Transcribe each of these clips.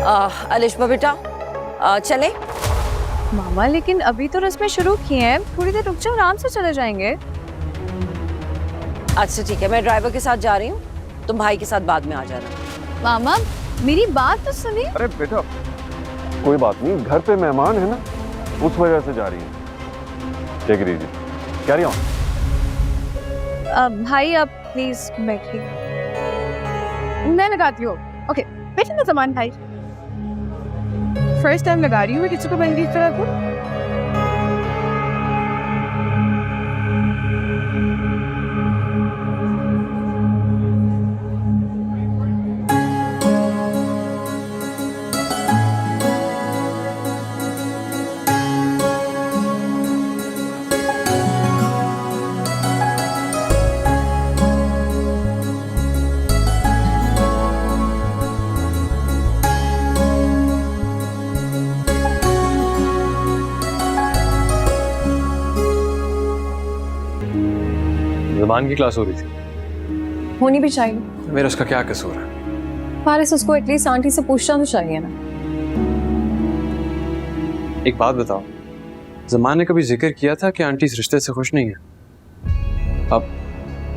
अलिशबा बेटा चले। मामा लेकिन अभी तो रस्में शुरू की हैं, थोड़ी देर रुक जाओ, आराम से चले जाएंगे। अच्छा ठीक है, मैं ड्राइवर के साथ जा रही हूँ, तुम भाई के साथ बाद में आ जाना। मामा मेरी बात तो सुनिए। अरे बेटा कोई बात नहीं, घर पे मेहमान है ना, उस वजह से जा रही है। Take it easy, carry on. भाई आप प्लीज बैठिए, मैं लगाती हूँ। ओके बैठे ना सामान भाई, फर्स्ट टाइम लगा रही हूँ मैं किसी को मेहंदी इस तरह को। ज़मान की क्लास हो रही थी। होनी भी चाहिए। मेरा उसका क्या कसूर है? फारिस उसको एटलीस्ट आंटी से पूछना तो चाहिए ना। एक बात बताओ, ज़मान ने कभी जिक्र किया था कि आंटी इस रिश्ते से खुश नहीं है? अब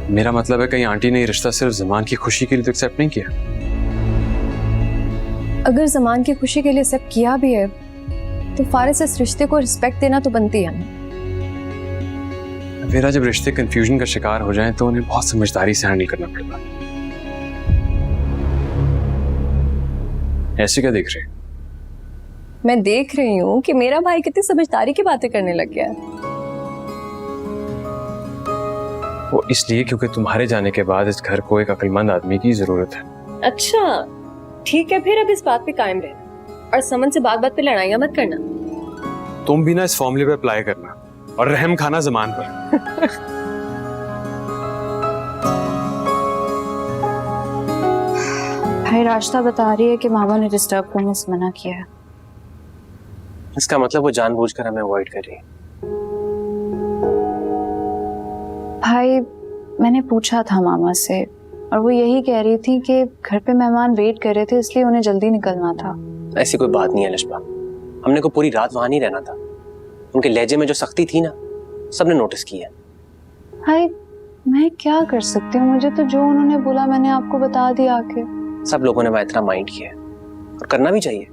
मेरा मतलब है कहीं आंटी ने ये रिश्ता सिर्फ ज़मान की खुशी के लिए तो एक्सेप्ट नहीं किया? अगर ज़मान की खुशी के लिए एक्सेप्ट किया भी है तो फारिस इस रिश्ते को रिस्पेक्ट देना तो बनती है ना। मेरा जब रिश्ते कंफ्यूजन का शिकार हो जाएं तो उन्हें बहुत समझदारी से हैंडल करना पड़ता। ऐसे क्या देख रहे हैं? मैं देख रही हूँ कि मेरा भाई कितनी समझदारी की बातें करने लग गया है। वो इसलिए क्योंकि तुम्हारे जाने के बाद इस घर को एक अक्लमंद आदमी की जरूरत है। अच्छा ठीक है, फिर अब इस बात पे कायम रहना और समन से बात बात पे लड़ाइयाँ मत करना। तुम भी ना इस फॉर्मूले पे अप्लाई करना और रहम खाना ज़मान पर। भाई रास्ता बता रही है कि मामा ने डिस्टर्ब करने से मना किया है। इसका मतलब वो जानबूझकर हमें अवॉइड कर रही है। भाई मैंने पूछा था मामा से और वो यही कह रही थी कि घर पे मेहमान वेट कर रहे थे इसलिए उन्हें जल्दी निकलना था। ऐसी कोई बात नहीं है लिशबा, हमने को पूरी रात वहां नहीं रहना था। उनके लहजे में जो सख्ती थी ना, सबने नोटिस की है। भाई मैं क्या कर सकती हूँ, मुझे तो जो उन्होंने बोला मैंने आपको बता दिया आके। सब लोगों ने वह इतना माइंड किया है और करना भी चाहिए।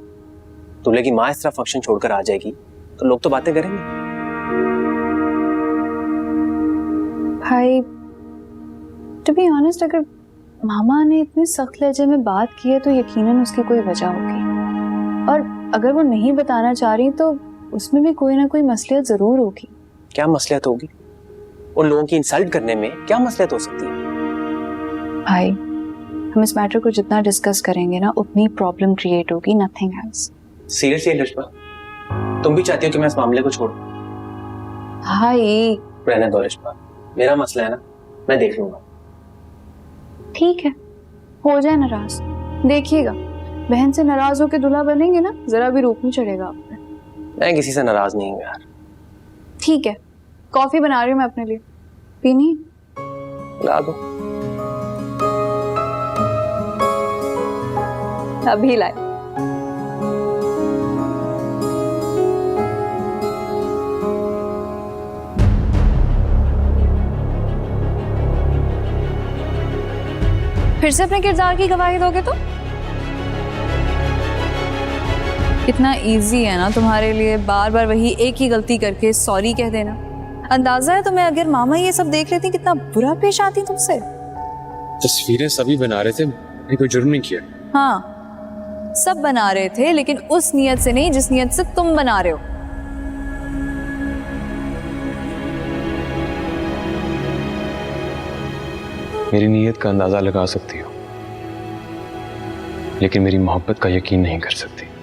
दूल्हे की माँ इस तरह फंक्शन छोड़कर आ जाएगी तो लोग तो बातें करेंगे। भाई टू बी ऑनेस्ट, अगर मामा ने इतने सख्त लहजे में बात की है तो यकीनन उसकी कोई वजह होगी, और अगर वो नहीं बताना चाह रही तो उसमें भी कोई ना कोई मसलियत जरूर होगी। क्या मसलियत होगी? उन लोगों की इंसल्ट करने में क्या मसलियत हो सकती है? भाई हम इस मैटर को जितना डिस्कस करेंगे ना उतनी प्रॉब्लम क्रिएट होगी, नथिंग एल्स। सीरियसली लिशबा, तुम भी चाहती हो कि मैं इस मामले को छोड़ूं? भाई रहने दो लिशबा, मेरा मसला है ना, मैं देख लूंगा। ठीक है, हो जाए नाराज, देखिएगा बहन से नाराज होकर दूल्हा बनेंगे ना, जरा भी रूप नहीं चढ़ेगा आप पे। मैं किसी से नाराज नहीं हूँ यार। ठीक है, कॉफी बना रही हूँ मैं अपने लिए, पीनी? ला दो। अभी लाए। फिर से अपने किरदार की गवाही दोगे तो? कितना इजी है ना तुम्हारे लिए बार बार वही एक ही गलती करके सॉरी कह देना। अंदाजा है तुम्हें अगर मामा ये सब देख लेती कितना बुरा पेश आती तुमसे। तस्वीरें सभी बना रहे थे, मैंने कोई जुर्म नहीं किया। हाँ सब बना रहे थे, लेकिन उस नियत से नहीं जिस नियत से तुम बना रहे हो। मेरी नीयत का अंदाजा लगा सकती हो, लेकिन मेरी मोहब्बत का यकीन नहीं कर सकती।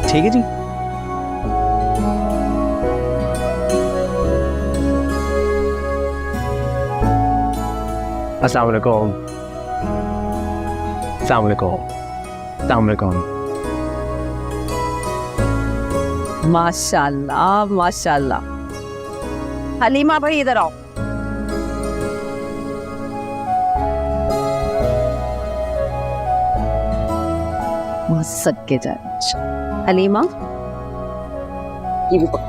ठीक है जी। अस्सलाम वालेकुम। अस्सलाम वालेकुम। अस्सलाम वालेकुम। माशाल्लाह माशाल्लाह। हलीमा भाई इधर आओ। मस्त के जाए हलीमा, ये भी बहुत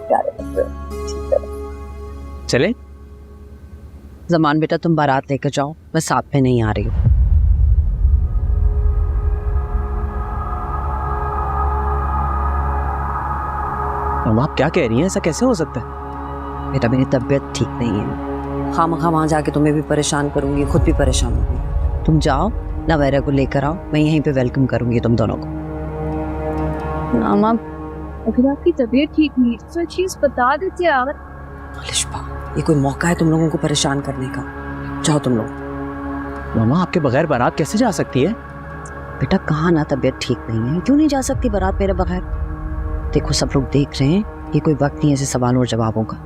प्यारे लगते हो। चले? जमान बेटा तुम बारात लेकर जाओ, मैं साथ में नहीं आ रही हूँ। हम आप क्या कह रही हैं? ऐसा कैसे हो सकता है? बेटा मेरी तबीयत ठीक नहीं है, खामखा वहाँ जाके तुम्हें भी परेशान करूंगी, खुद भी परेशान होंगी। तुम जाओ, नवेरा को लेकर आओ, मैं यहीं पे वेलकम करूंगी तुम दोनों को। मामा अगर आपकी तबीयत ठीक नहीं तो चीज बता देते यार। लिशबा, ये कोई मौका है तुम लोगों को परेशान करने का? जाओ तुम लोग। मामा आपके बगैर बारात कैसे जा सकती है? बेटा कहाँ ना तबीयत ठीक नहीं है, क्यों नहीं जा सकती बारात मेरे बगैर? देखो सब लोग देख रहे हैं, ये कोई वक्त नहीं ऐसे सवाल और जवाबों का।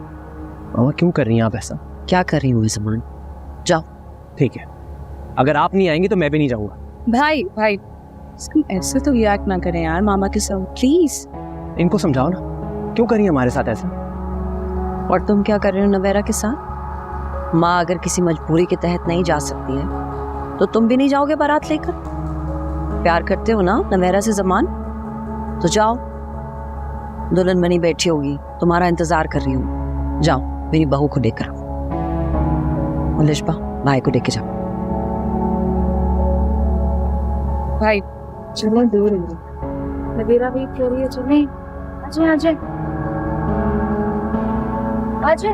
मामा क्यों कर रही हैं आप ऐसा? क्या कर रही हूँ समान? जाओ। ठीक है, अगर आप नहीं आएंगी तो मैं भी नहीं जाऊंगा। भाई भाई ऐसे तो रिएक्ट ना करें यार मामा के साथ प्लीज। इनको समझाओ ना, क्यों करिए हमारे साथ ऐसा? और तुम क्या कर रहे हो नवेरा के साथ? माँ अगर किसी मजबूरी के तहत नहीं जा सकती है तो तुम भी नहीं जाओगे बारात लेकर? प्यार करते हो ना नवेरा से जमान, तो जाओ। दुल्हन बनी बैठी होगी, तुम्हारा इंतजार कर रही हूँ। जाओ मेरी बहू को लेकर आओ। लिशबा भाई को लेके जाओ। भाई चलो दूर नवीरा भी कह रही है, चले आजे आजे आजे।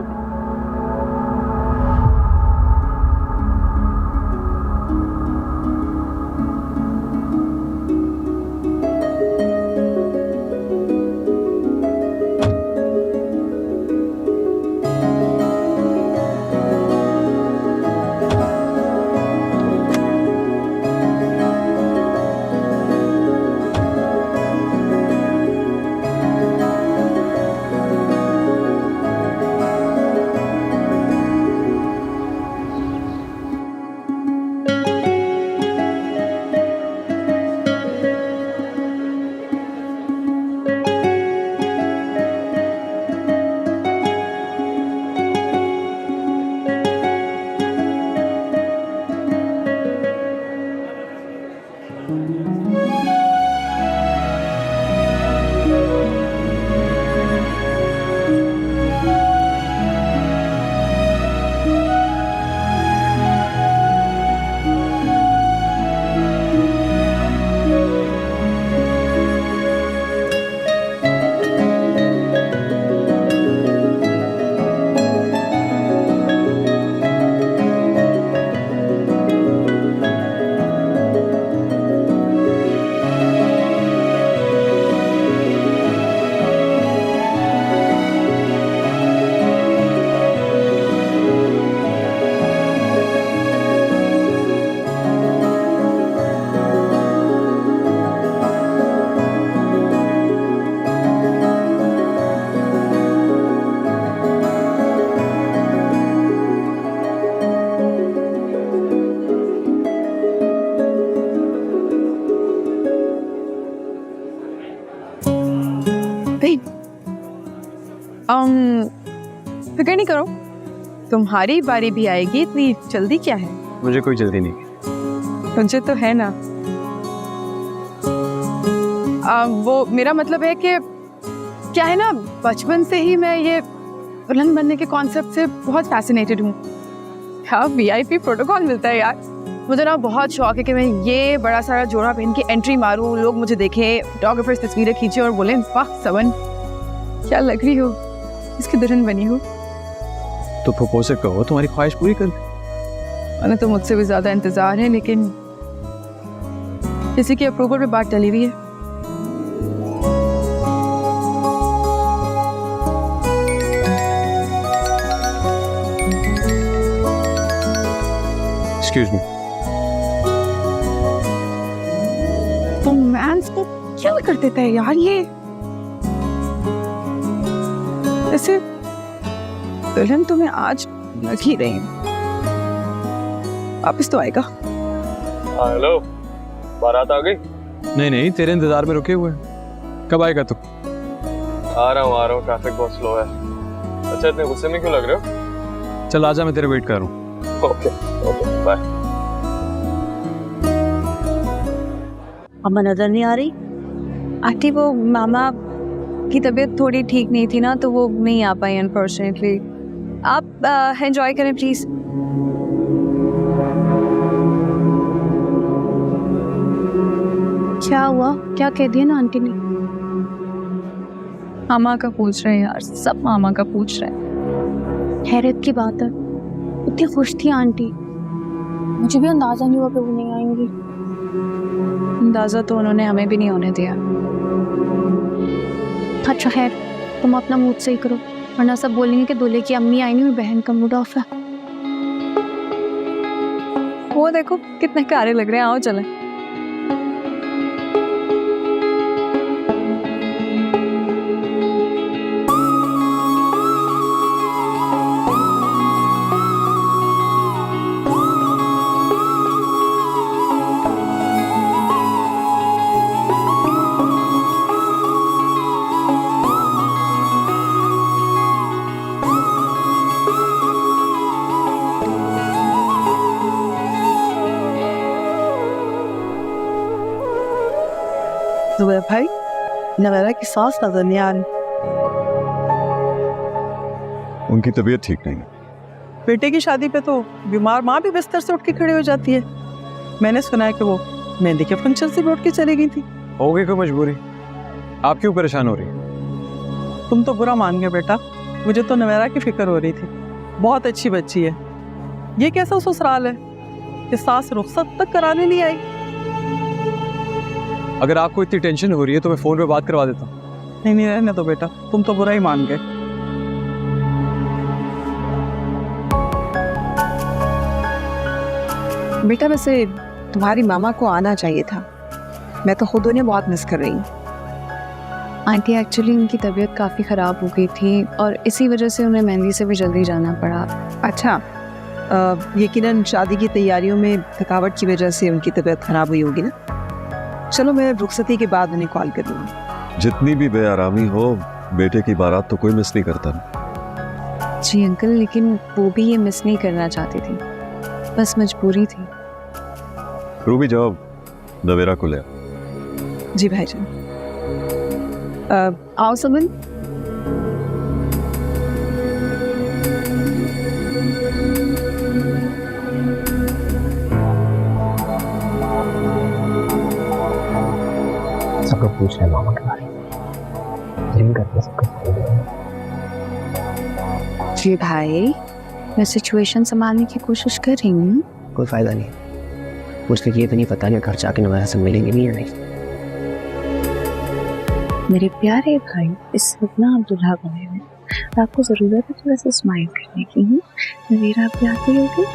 फिक्र नहीं करो, तुम्हारी बारी भी आएगी। इतनी जल्दी क्या है? मुझे कोई जल्दी नहीं। मुझे तो है ना। वो मेरा मतलब है कि क्या है ना, बचपन से ही मैं ये दुल्हन बनने के कॉन्सेप्ट से बहुत फैसिनेटेड हूँ। हाँ, वीआईपी प्रोटोकॉल मिलता है यार। मुझे ना बहुत शौक है कि मैं ये बड़ा सारा जोड़ा पहन के एंट्री मारूं, लोग मुझे देखें, फोटोग्राफर्स तस्वीरें खींचे और बोले वाह सवन क्या लग रही हो, इसकी दुल्हन बनी हो। तो प्रपोज करो, तुम्हारी ख्वाहिश पूरी कर। मैंने तो मुझसे भी ज्यादा इंतजार है, लेकिन किसी के अप्रूवल पे बात टली हुई है। Excuse me. तो मैंस को क्या कर देता है यार ये? ऐसे दुल्हन तुम्हें आज लग ही रही। वापस तो आएगा। हेलो, बारात आ गई? नहीं, तेरे इंतजार में रुके हुए हैं। कब आएगा तू? आ रहा हूँ, ट्रैफिक बहुत स्लो है। अच्छा, इतने गुस्से में क्यों लग रहे हो? चल आजा, मैं तेरे वेट कर रहा हूँ। Okay, bye. अम्मा नजर नहीं आ रही? आंटी वो मामा की तबीयत थोड़ी ठीक नहीं थी ना, तो वो नहीं आ पाई अनफॉर्चुनेटली। आप एंजॉय करें प्लीज। क्या हुआ? क्या कह दिया ना आंटी ने? मामा का पूछ रहे हैं यार, सब मामा का पूछ रहे हैं। हैरत की बात है, इतनी खुश थी आंटी, मुझे भी अंदाजा नहीं हुआ कि वो नहीं आएंगी। अंदाजा तो उन्होंने हमें भी नहीं होने दिया। अच्छा खैर, तुम अपना मूड सही करो, वरना सब बोलेंगे कि दूल्हे की अम्मी आई नहीं और बहन का मूड ऑफ है। वो देखो कितने प्यारे लग रहे हैं, आओ चलें। जुबैर भाई, नवेरा की सास नजर नहीं आ रही। उनकी तबीयत ठीक नहीं है। बेटे की शादी पे तो बीमार माँ भी बिस्तर से उठ के खड़ी हो जाती है। मैंने सुना है कि वो मेहंदी के फंक्शन से भी उठ के चली गई थी। हो गई कोई मजबूरी? आप क्यों परेशान हो रही है? तुम तो बुरा मान गए बेटा, मुझे तो नवेरा की फिक्र हो रही थी। बहुत अच्छी बच्ची है। ये कैसा ससुराल है कि सास रुखसत तक कराने नहीं आई। अगर आपको इतनी टेंशन हो रही है तो मैं फोन पे बात करवा देता हूँ। नहीं रहने दो बेटा, तुम तो बुरा ही मान गए। बेटा वैसे तुम्हारी मामा को आना चाहिए था, मैं तो खुद उन्हें बहुत मिस कर रही हूँ। आंटी एक्चुअली उनकी तबीयत काफ़ी ख़राब हो गई थी और इसी वजह से उन्हें मेहंदी से भी जल्दी जाना पड़ा। अच्छा, यकीनन शादी की तैयारियों में थकावट की वजह से उनकी तबीयत खराब हुई होगी ना। चलो मैं रुखसती के बाद उन्हें कॉल कर दूँगी। जितनी भी बेआरामी हो, बेटे की बारात तो कोई मिस नहीं करता ना। जी अंकल, लेकिन वो भी ये मिस नहीं करना चाहती थी, बस मजबूरी थी। रूबी जाओ, नवेरा को ले आओ। जी भाईजान। आओ समन। सब लोग पूछ रहे हैं मामा के बारे में, ड्रीम करते सब कुछ। जी भाई, मैं सिचुएशन संभालने की कोशिश कर रही हूँ। कोई फायदा नहीं, पूछने की ये तो नहीं पता नहीं घर जाके नवारा से मिलेंगे नहीं या नहीं। मेरे प्यारे भाई, इस वक्त ना आप दुल्हा बने हुए, आपको जरूरत है थोड़ा सा स्माइल करने की। नवीरा आप आती होगी।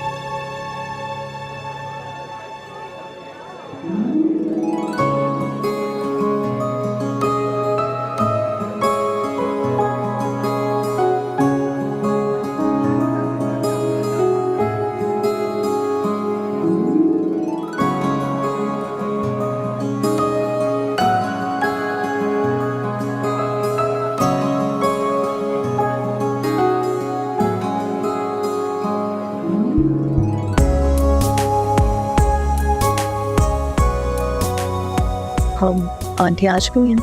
हम आंटी आज गई हैं?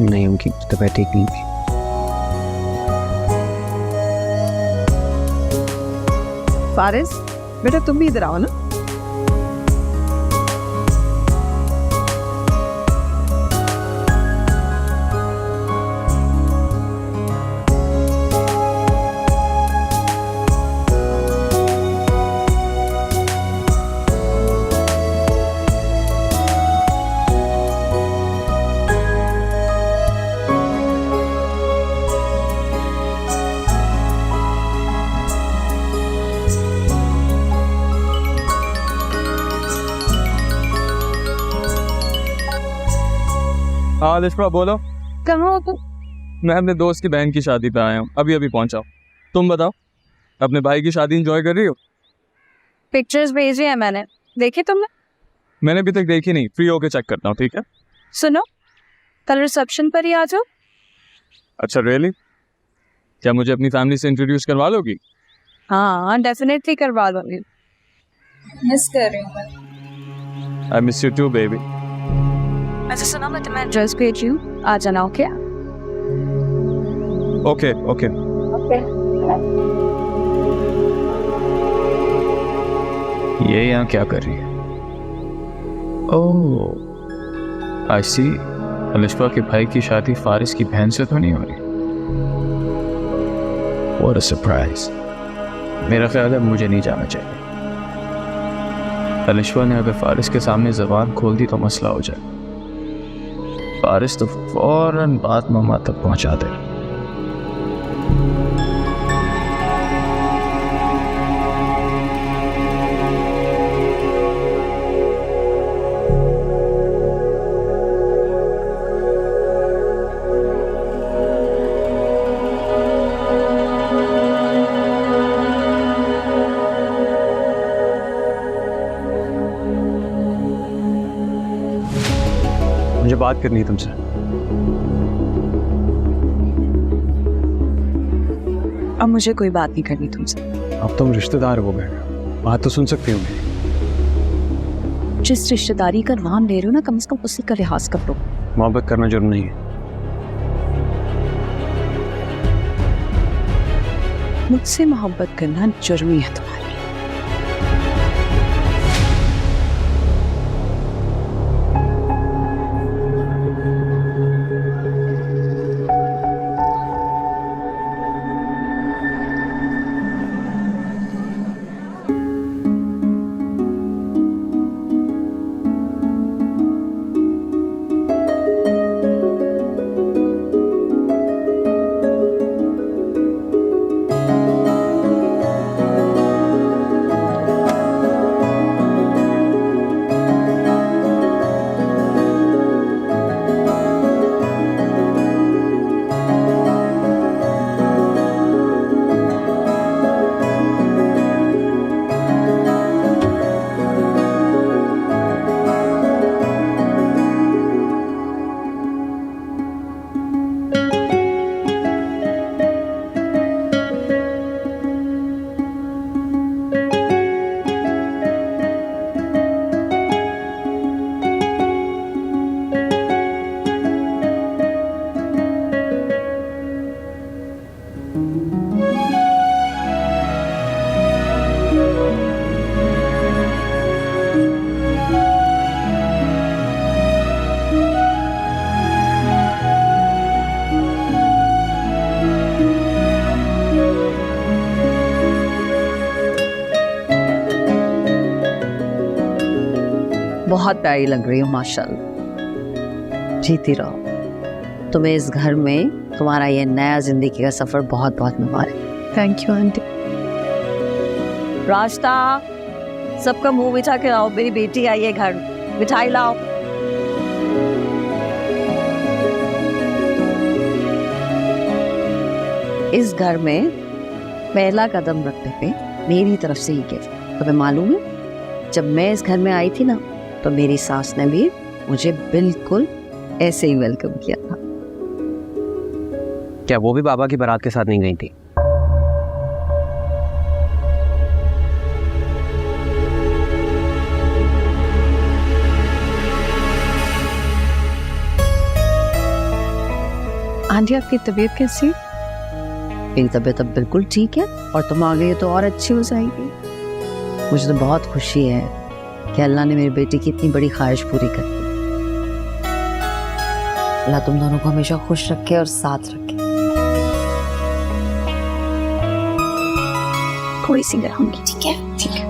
नहीं, उनकी तबीयत ठीक नहीं थी। फारिस बेटा, तुम भी इधर आओ ना। हाँ लिशा बोलो। कहाँ हो तुम? मैं अपने दोस्त की बहन की शादी पे आया हूँ, अभी अभी पहुँचा हूँ। तुम बताओ, अपने भाई की शादी एंजॉय कर रही हो? पिक्चर्स भेजी है मैंने, देखी तुमने? मैंने अभी तक देखी नहीं, फ्री होके चेक करता हूँ, ठीक है? सुनो, कल रिसेप्शन पर ही आ जाओ। अच्छा रियली? क्या मुझे अपनी फैमिली से इंट्रोड्यूस करवा लोगी? हाँ डेफिनेटली करवा दूंगी। मिस कर रही हूँ मैं। I miss you too baby. अच्छा सुनो, मैं तुम्हें एड्रेस भेजी हूँ, आ जाना। Okay okay okay. ये यहाँ क्या कर रही है? ओह आई सी, अलिशा के भाई की शादी फारिस की बहन से तो नहीं हो रही? What a surprise. मेरा ख्याल है मुझे नहीं जाना चाहिए। अलिशा ने अगर फारिस के सामने ज़बान खोल दी तो मसला हो जाए। फारिस तो फौरन बात मामा तक पहुंचा दे। मुझे बात करनी है तुमसे। अब मुझे कोई बात नहीं करनी तुमसे। अब तुम रिश्तेदार हो गए, बात तो सुन सकती हो मेरी। जिस रिश्तेदारी का नाम ले रहे हो ना, कम से कम उसी का लिहाज कर लो। मोहब्बत करना जुर्म नहीं है। मुझसे मोहब्बत करना जुर्मी है तुम्हारी। बहुत प्यारी लग रही हो माशाल्लाह। जीती रहो। तुम्हें इस घर में तुम्हारा ये नया जिंदगी का सफर बहुत बहुत मुबारक। Thank you aunty. रास्ता सबका मुंह बिठा के लाओ, मेरी बेटी आई है घर, मिठाई लाओ। इस घर में पहला कदम रखते पे मेरी तरफ से ही गिफ्ट। तुम्हें मालूम है, जब मैं इस घर में आई थी ना, तो मेरी सास ने भी मुझे बिल्कुल ऐसे ही वेलकम किया था। क्या वो भी बाबा की बारात के साथ नहीं गई थी? आंटी आपकी तबीयत कैसी है? मेरी तबीयत अब बिल्कुल ठीक है, और तुम आ गई तो और अच्छी हो जाएगी। मुझे तो बहुत खुशी है कि अल्लाह ने मेरी बेटी की इतनी बड़ी ख्वाहिश पूरी कर दी। अल्लाह तुम दोनों को हमेशा खुश रखे और साथ रखे। थोड़ी सी गरमाऊंगी, ठीक है? ठीक है।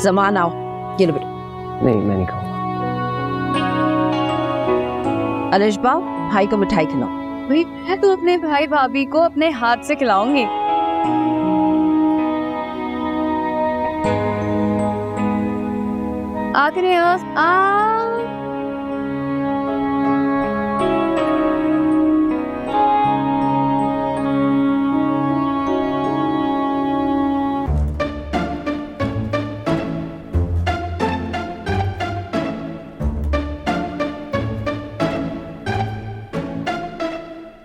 जमान आओ, ये लो बेटा। नहीं, मैं नहीं खाऊंगा। अलिशबा, भाई को मिठाई खिलाओ। भाई मैं तो अपने भाई भाभी को अपने हाथ से खिलाऊंगी। आखिरी आ